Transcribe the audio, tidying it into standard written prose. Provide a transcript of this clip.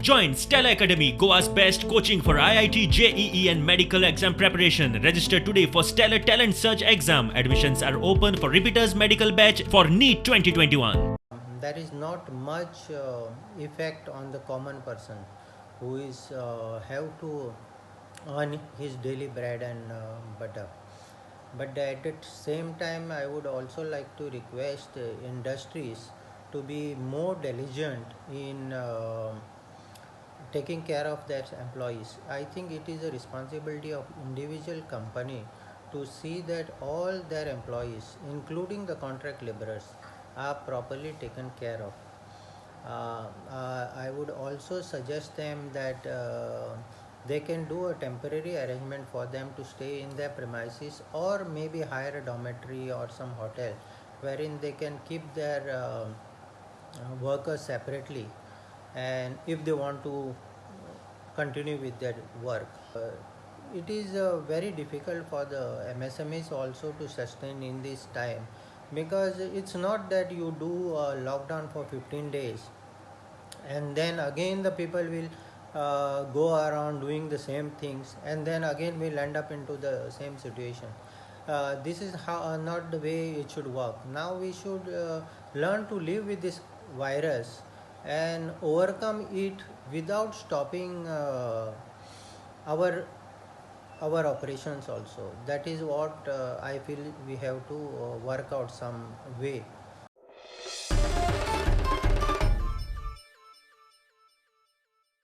Join Stella Academy, Goa's best coaching for IIT, JEE and medical exam preparation. Register today for Stellar Talent Search exam. Admissions are open for repeaters medical batch for NEET 2021. There is not much effect on the common person who is have to earn his daily bread and butter. But at the same time, I would also like to request industries to be more diligent in taking care of their employees. I think it is a responsibility of individual company to see that all their employees, including the contract laborers, are properly taken care of. I would also suggest them that they can do a temporary arrangement for them to stay in their premises, or maybe hire a dormitory or some hotel wherein they can keep their workers separately, and if they want to continue with their work. It is very difficult for the MSMEs also to sustain in this time, because it's not that you do a lockdown for 15 days and then again the people will go around doing the same things, and then again we'll end up into the same situation. This is how not the way it should work. Now we should learn to live with this virus and overcome it without stopping our operations also. That is what I feel we have to work out some way